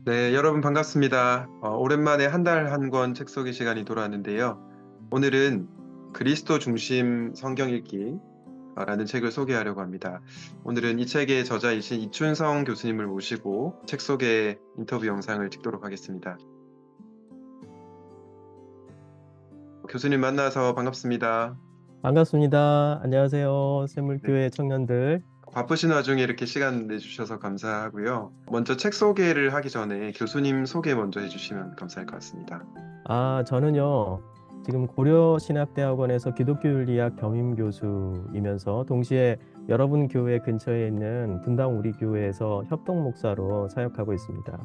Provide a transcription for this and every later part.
네, 여러분 반갑습니다. 오랜만에 한 달 한 권 책 소개 시간이 돌아왔는데요. 오늘은 그리스도 중심 성경 읽기 라는 책을 소개하려고 합니다. 오늘은 이 책의 저자이신 이춘성 교수님을 모시고 책 소개 인터뷰 영상을 찍도록 하겠습니다. 교수님 만나서 반갑습니다. 반갑습니다. 안녕하세요. 샘물교회 청년들. 바쁘신 와중에 이렇게 시간 내주셔서 감사하고요. 먼저 책 소개를 하기 전에 교수님 소개 먼저 해주시면 감사할 것 같습니다. 저는요, 지금 고려신학대학원에서 기독교윤리학 겸임교수이면서 동시에 여러분 교회 근처에 있는 분당 우리 교회에서 협동 목사로 사역하고 있습니다.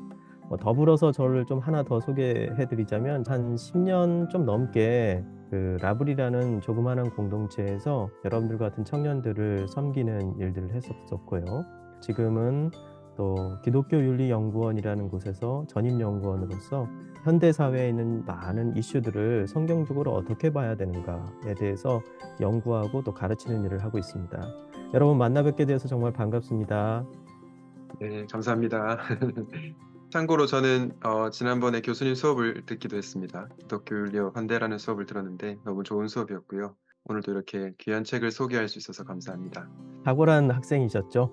더불어서 저를 좀 하나 더 소개해 드리자면 한 10년 좀 넘게 그 라블이라는 조그마한 공동체에서 여러분들 같은 청년들을 섬기는 일들을 했었었고요. 지금은 또 기독교윤리연구원이라는 곳에서 전임연구원으로서 현대 사회에 있는 많은 이슈들을 성경적으로 어떻게 봐야 되는가에 대해서 연구하고 또 가르치는 일을 하고 있습니다. 여러분 만나 뵙게 돼서 정말 반갑습니다. 네, 감사합니다. 참고로 저는 지난번에 교수님 수업을 듣기도 했습니다. 기독교윤리와 반대라는 수업을 들었는데 너무 좋은 수업이었고요. 오늘도 이렇게 귀한 책을 소개할 수 있어서 감사합니다. 탁월한 학생이셨죠?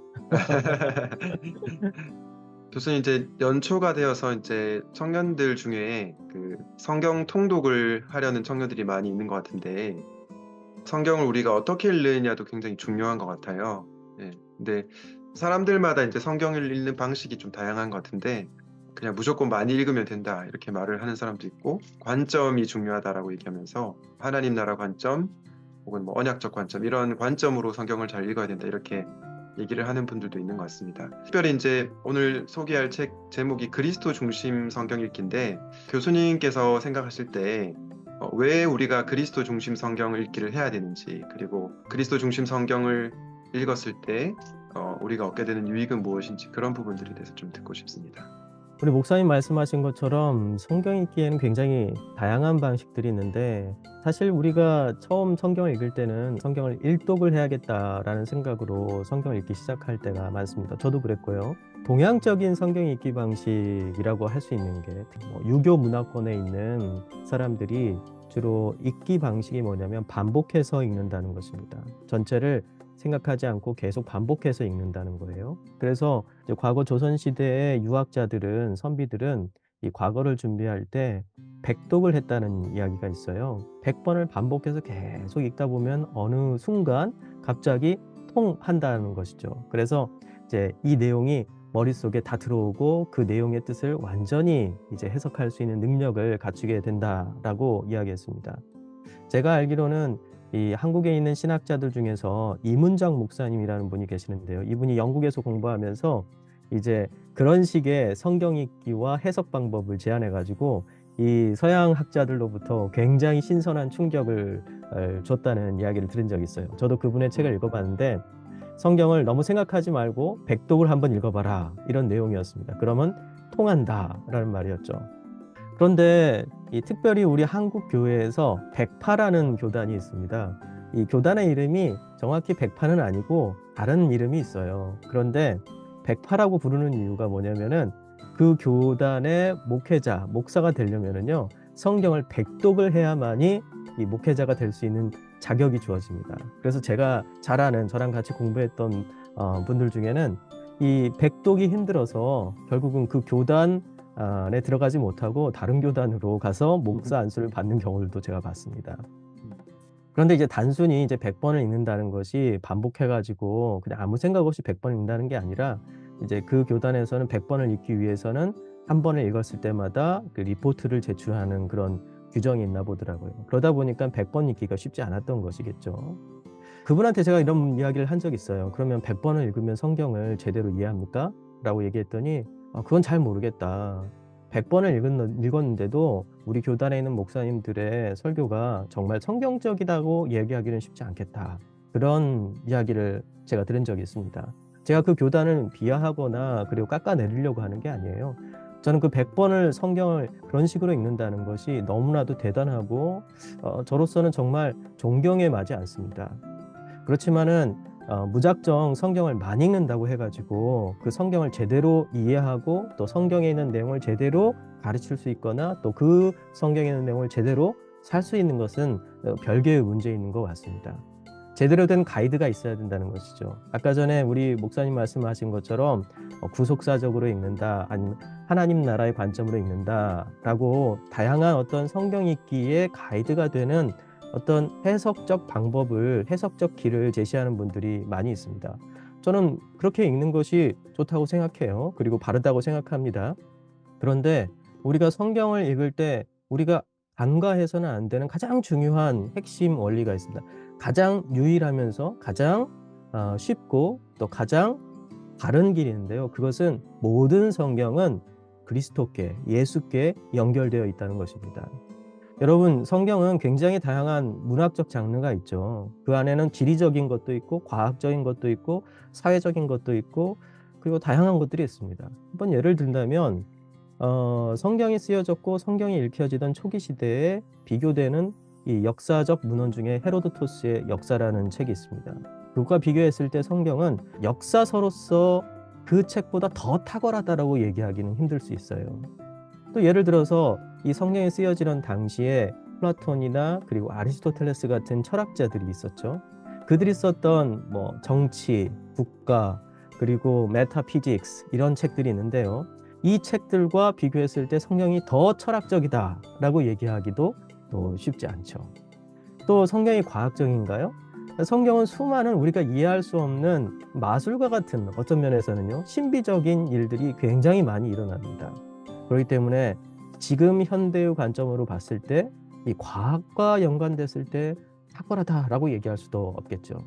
교수님 이제 연초가 되어서 이제 청년들 중에 그 성경 통독을 하려는 청년들이 많이 있는 것 같은데 성경을 우리가 어떻게 읽느냐도 굉장히 중요한 것 같아요. 예. 근데 사람들마다 이제 성경을 읽는 방식이 좀 다양한 것 같은데 그냥 무조건 많이 읽으면 된다 이렇게 말을 하는 사람도 있고 관점이 중요하다라고 얘기하면서 하나님 나라 관점 혹은 뭐 언약적 관점 이런 관점으로 성경을 잘 읽어야 된다 이렇게 얘기를 하는 분들도 있는 것 같습니다. 특별히 이제 오늘 소개할 책 제목이 그리스도 중심 성경 읽기인데 교수님께서 생각하실 때 왜 우리가 그리스도 중심 성경을 읽기를 해야 되는지 그리고 그리스도 중심 성경을 읽었을 때 우리가 얻게 되는 유익은 무엇인지 그런 부분들에 대해서 좀 듣고 싶습니다. 우리 목사님 말씀하신 것처럼 성경 읽기에는 굉장히 다양한 방식들이 있는데 사실 우리가 처음 성경을 읽을 때는 성경을 일독을 해야겠다라는 생각으로 성경을 읽기 시작할 때가 많습니다. 저도 그랬고요. 동양적인 성경 읽기 방식이라고 할 수 있는 게 유교 문화권에 있는 사람들이 주로 읽기 방식이 뭐냐면 반복해서 읽는다는 것입니다. 전체를 생각하지 않고 계속 반복해서 읽는다는 거예요. 그래서 이제 과거 조선시대의 유학자들은, 선비들은 이 과거를 준비할 때 백독을 했다는 이야기가 있어요. 100번을 반복해서 계속 읽다 보면 어느 순간 갑자기 통한다는 것이죠. 그래서 이제 이 내용이 머릿속에 다 들어오고 그 내용의 뜻을 완전히 이제 해석할 수 있는 능력을 갖추게 된다라고 이야기했습니다. 제가 알기로는 이 한국에 있는 신학자들 중에서 이문정 목사님이라는 분이 계시는데요. 이분이 영국에서 공부하면서 이제 그런 식의 성경 읽기와 해석 방법을 제안해 가지고 이 서양 학자들로부터 굉장히 신선한 충격을 줬다는 이야기를 들은 적이 있어요. 저도 그분의 책을 읽어봤는데 성경을 너무 생각하지 말고 백독을 한번 읽어봐라 이런 내용이었습니다. 그러면 통한다라는 말이었죠. 그런데 이 특별히 우리 한국 교회에서 백파라는 교단이 있습니다. 이 교단의 이름이 정확히 백파는 아니고 다른 이름이 있어요. 그런데 백파라고 부르는 이유가 뭐냐면은 그 교단의 목회자, 목사가 되려면은요, 성경을 백독을 해야만이 이 목회자가 될 수 있는 자격이 주어집니다. 그래서 제가 잘 아는 저랑 같이 공부했던 분들 중에는 이 백독이 힘들어서 결국은 그 교단 안에 들어가지 못하고 다른 교단으로 가서 목사 안수를 받는 경우들도 제가 봤습니다. 그런데 이제 단순히 이제 100번을 읽는다는 것이 반복해 가지고 그냥 아무 생각 없이 100번 읽는다는 게 아니라 이제 그 교단에서는 100번을 읽기 위해서는 한 번을 읽었을 때마다 그 리포트를 제출하는 그런 규정이 있나 보더라고요. 그러다 보니까 100번 읽기가 쉽지 않았던 것이겠죠. 그분한테 제가 이런 이야기를 한 적이 있어요. "그러면 100번을 읽으면 성경을 제대로 이해합니까?" 라고 얘기했더니 그건 잘 모르겠다. 100번을 읽었는데도 우리 교단에 있는 목사님들의 설교가 정말 성경적이라고 얘기하기는 쉽지 않겠다." 그런 이야기를 제가 들은 적이 있습니다. 제가 그 교단을 비하하거나 그리고 깎아내리려고 하는 게 아니에요. 저는 그 100번을 성경을 그런 식으로 읽는다는 것이 너무나도 대단하고 저로서는 정말 존경에 마지 않습니다. 그렇지만은 무작정 성경을 많이 읽는다고 해 가지고 그 성경을 제대로 이해하고 또 성경에 있는 내용을 제대로 가르칠 수 있거나 또 그 성경에 있는 내용을 제대로 살 수 있는 것은 별개의 문제인 것 같습니다. 제대로 된 가이드가 있어야 된다는 것이죠. 아까 전에 우리 목사님 말씀하신 것처럼 구속사적으로 읽는다, 아니면 하나님 나라의 관점으로 읽는다라고 다양한 어떤 성경 읽기의 가이드가 되는 어떤 해석적 방법을, 해석적 길을 제시하는 분들이 많이 있습니다. 저는 그렇게 읽는 것이 좋다고 생각해요. 그리고 바르다고 생각합니다. 그런데 우리가 성경을 읽을 때 우리가 간과해서는 안 되는 가장 중요한 핵심 원리가 있습니다. 가장 유일하면서 가장 쉽고 또 가장 바른 길이 있는데요. 그것은 모든 성경은 그리스도께, 예수께 연결되어 있다는 것입니다. 여러분, 성경은 굉장히 다양한 문학적 장르가 있죠. 그 안에는 지리적인 것도 있고 과학적인 것도 있고 사회적인 것도 있고 그리고 다양한 것들이 있습니다. 한번 예를 든다면 성경이 쓰여졌고 성경이 읽혀지던 초기 시대에 비교되는 이 역사적 문헌 중에 헤로도토스의 역사라는 책이 있습니다. 그것과 비교했을 때 성경은 역사서로서 그 책보다 더 탁월하다라고 얘기하기는 힘들 수 있어요. 또 예를 들어서 이 성경이 쓰여지던 당시에 플라톤이나 그리고 아리스토텔레스 같은 철학자들이 있었죠. 그들이 썼던 정치, 국가, 그리고 메타피직스 이런 책들이 있는데요. 이 책들과 비교했을 때 성경이 더 철학적이다라고 얘기하기도 또 쉽지 않죠. 또 성경이 과학적인가요? 성경은 수많은 우리가 이해할 수 없는 마술과 같은 어떤 면에서는요, 신비적인 일들이 굉장히 많이 일어납니다. 그렇기 때문에 지금 현대의 관점으로 봤을 때 이 과학과 연관됐을 때 탁월하다라고 얘기할 수도 없겠죠.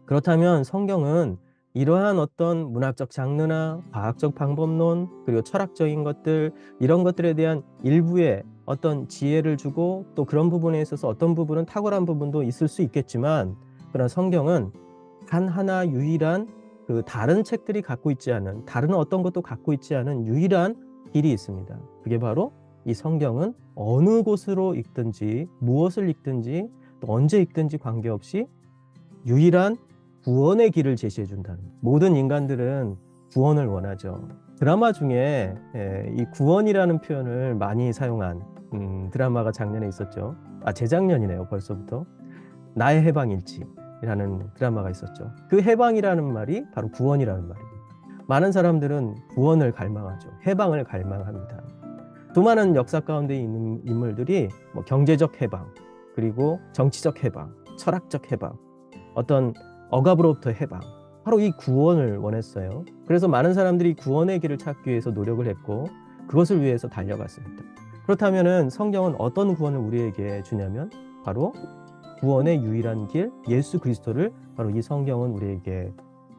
그렇다면 성경은 이러한 어떤 문학적 장르나 과학적 방법론 그리고 철학적인 것들 이런 것들에 대한 일부의 어떤 지혜를 주고 또 그런 부분에 있어서 어떤 부분은 탁월한 부분도 있을 수 있겠지만 그러나 성경은 단 하나 유일한 그 다른 책들이 갖고 있지 않은 다른 어떤 것도 갖고 있지 않은 유일한 길이 있습니다. 그게 바로 이 성경은 어느 곳으로 읽든지 무엇을 읽든지 또 언제 읽든지 관계없이 유일한 구원의 길을 제시해 준다는 모든 인간들은 구원을 원하죠. 드라마 중에 이 구원이라는 표현을 많이 사용한 드라마가 작년에 있었죠. 재작년이네요. 벌써부터. 나의 해방일지라는 드라마가 있었죠. 그 해방이라는 말이 바로 구원이라는 말입니다. 많은 사람들은 구원을 갈망하죠. 해방을 갈망합니다. 수많은 역사 가운데 있는 인물들이 경제적 해방, 그리고 정치적 해방, 철학적 해방, 어떤 억압으로부터 해방, 바로 이 구원을 원했어요. 그래서 많은 사람들이 구원의 길을 찾기 위해서 노력을 했고 그것을 위해서 달려갔습니다. 그렇다면 성경은 어떤 구원을 우리에게 주냐면 바로 구원의 유일한 길 예수 그리스도를 바로 이 성경은 우리에게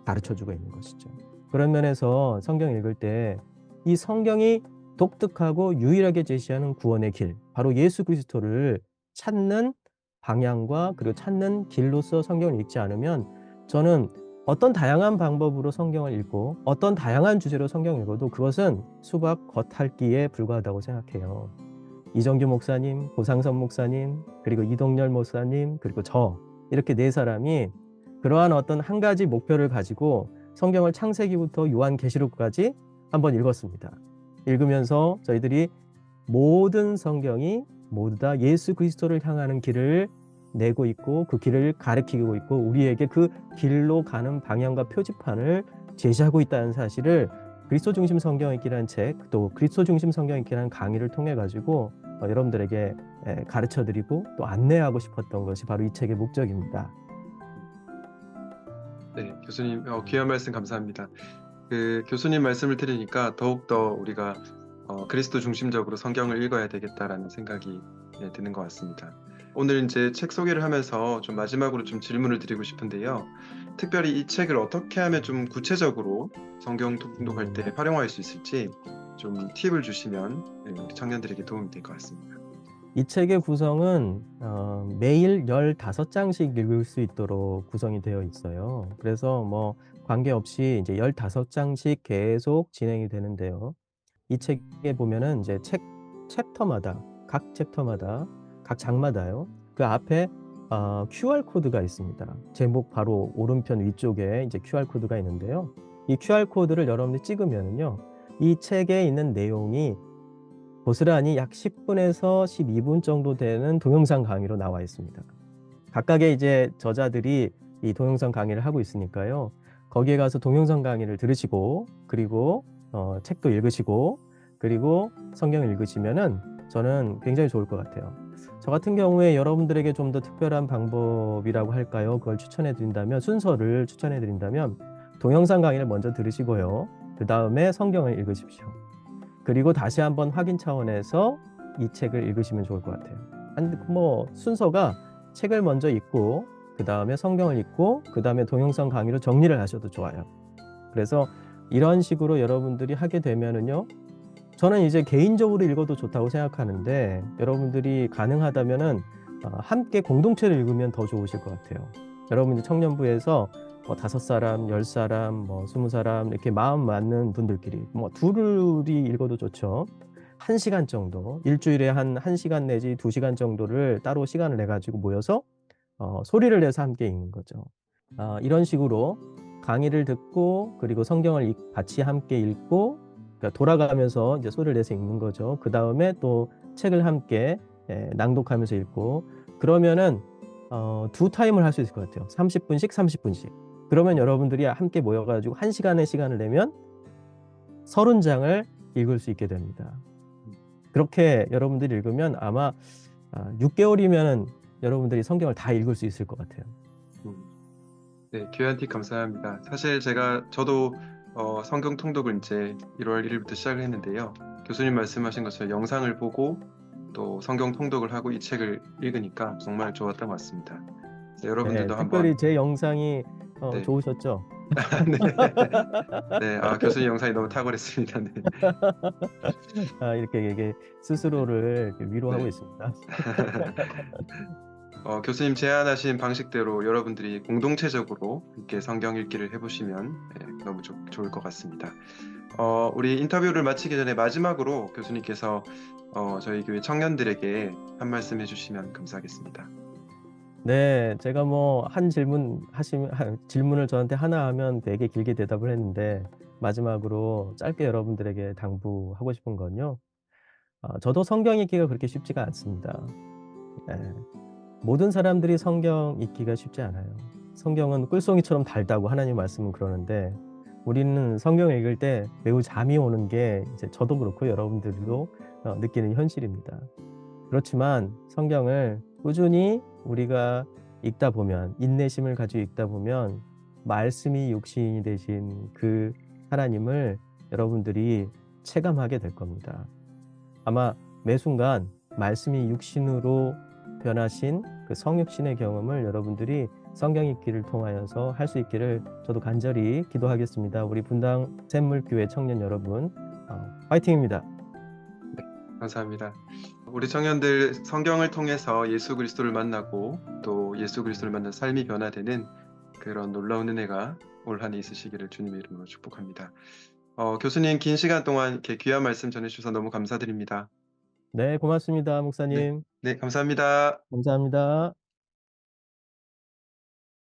가르쳐주고 있는 것이죠. 그런 면에서 성경 읽을 때 이 성경이 독특하고 유일하게 제시하는 구원의 길, 바로 예수 그리스도를 찾는 방향과 그리고 찾는 길로서 성경을 읽지 않으면 저는 어떤 다양한 방법으로 성경을 읽고 어떤 다양한 주제로 성경을 읽어도 그것은 수박 겉핥기에 불과하다고 생각해요. 이정규 목사님, 고상선 목사님, 그리고 이동열 목사님, 그리고 저 이렇게 네 사람이 그러한 어떤 한 가지 목표를 가지고 성경을 창세기부터 요한계시록까지 한번 읽었습니다. 읽으면서 저희들이 모든 성경이 모두 다 예수 그리스도를 향하는 길을 내고 있고 그 길을 가리키고 있고 우리에게 그 길로 가는 방향과 표지판을 제시하고 있다는 사실을 그리스도 중심 성경 읽기라는 책, 또 그리스도 중심 성경 읽기라는 강의를 통해 가지고 여러분들에게 가르쳐 드리고 또 안내하고 싶었던 것이 바로 이 책의 목적입니다. 네, 교수님 귀한 말씀 감사합니다. 그 교수님 말씀을 들으니까 더욱더 우리가 그리스도 중심적으로 성경을 읽어야 되겠다라는 생각이 드는 것 같습니다. 오늘 이제 책 소개를 하면서 좀 마지막으로 좀 질문을 드리고 싶은데요. 특별히 이 책을 어떻게 하면 좀 구체적으로 성경 통독할 때 활용할 수 있을지 좀 팁을 주시면 우리 청년들에게 도움이 될 것 같습니다. 이 책의 구성은 매일 15장씩 읽을 수 있도록 구성이 되어 있어요. 그래서 관계없이 이제 15장씩 계속 진행이 되는데요. 이 책에 보면은 이제 챕터마다 각 챕터마다 각 장마다요. 그 앞에 QR 코드가 있습니다. 제목 바로 오른편 위쪽에 이제 QR 코드가 있는데요. 이 QR 코드를 여러분들이 찍으면은요. 이 책에 있는 내용이 고스란히 약 10 분에서 12분 정도 되는 동영상 강의로 나와 있습니다. 각각의 이제 저자들이 이 동영상 강의를 하고 있으니까요. 거기에 가서 동영상 강의를 들으시고 그리고 책도 읽으시고 그리고 성경을 읽으시면은 저는 굉장히 좋을 것 같아요. 저 같은 경우에 여러분들에게 좀 더 특별한 방법이라고 할까요? 그걸 추천해 드린다면 순서를 추천해 드린다면 동영상 강의를 먼저 들으시고요. 그다음에 성경을 읽으십시오. 그리고 다시 한번 확인 차원에서 이 책을 읽으시면 좋을 것 같아요. 순서가 책을 먼저 읽고 그다음에 성경을 읽고 그다음에 동영상 강의로 정리를 하셔도 좋아요. 그래서 이런 식으로 여러분들이 하게 되면은요. 저는 이제 개인적으로 읽어도 좋다고 생각하는데 여러분들이 가능하다면은 함께 공동체를 읽으면 더 좋으실 것 같아요. 여러분들 청년부에서 5 사람, 10 사람, 20 사람 이렇게 마음 맞는 분들끼리 둘이 읽어도 좋죠. 1 시간 정도, 일주일에 한 1 시간 내지 2 시간 정도를 따로 시간을 내 가지고 모여서 소리를 내서 함께 읽는 거죠. 이런 식으로 강의를 듣고 그리고 성경을 같이 함께 읽고 그러니까 돌아가면서 이제 소리를 내서 읽는 거죠. 그다음에 또 책을 함께 낭독하면서 읽고 그러면은 2 타임을 할 수 있을 것 같아요. 30 분씩, 30 분씩. 그러면 여러분들이 함께 모여 가지고 1 시간의 시간을 내면 30 장을 읽을 수 있게 됩니다. 그렇게 여러분들이 읽으면 아마 6 개월이면은 여러분들이 성경을 다 읽을 수 있을 것 같아요. 네, 귀한 팁 감사합니다. 사실 저도 성경 통독을 이제 1월 1일부터 시작을 했는데요. 교수님 말씀하신 것처럼 영상을 보고 또 성경 통독을 하고 이 책을 읽으니까 정말 좋았던 것 같습니다. 그래서 네, 여러분들도 특별히 한번 제 영상이 네, 좋으셨죠? 네, 네, 교수님 영상이 너무 탁월했습니다. 네, 이렇게 스스로를 이렇게 위로하고 네. 있습니다. 교수님 제안하신 방식대로 여러분들이 공동체적으로 이렇게 성경 읽기를 해보시면 너무 좋을 것 같습니다. 우리 인터뷰를 마치기 전에 마지막으로 교수님께서 저희 교회 청년들에게 한 말씀 해주시면 감사하겠습니다. 네. 제가 질문을 저한테 하나 하면 되게 길게 대답을 했는데 마지막으로 짧게 여러분들에게 당부하고 싶은 건요. 저도 성경 읽기가 그렇게 쉽지가 않습니다. 예. 모든 사람들이 성경 읽기가 쉽지 않아요. 성경은 꿀송이처럼 달다고 하나님 말씀은 그러는데 우리는 성경을 읽을 때 매우 잠이 오는 게 이제 저도 그렇고 여러분들도 느끼는 현실입니다. 그렇지만 성경을 꾸준히 우리가 읽다 보면 인내심을 가지고 읽다 보면 말씀이 육신이 되신 그 하나님을 여러분들이 체감하게 될 겁니다. 아마 매 순간 말씀이 육신으로 변하신 그 성육신의 경험을 여러분들이 성경 읽기를 통하여서 할 수 있기를 저도 간절히 기도하겠습니다. 우리 분당 샘물교회 청년 여러분, 화이팅입니다. 감사합니다. 우리 청년들 성경을 통해서 예수 그리스도를 만나고 또 예수 그리스도를 만난 삶이 변화되는 그런 놀라운 은혜가 올 한 해 있으시기를 주님의 이름으로 축복합니다. 교수님 긴 시간 동안 이렇게 귀한 말씀 전해주셔서 너무 감사드립니다. 네, 고맙습니다, 네, 목사님. 네, 감사합니다. 감사합니다.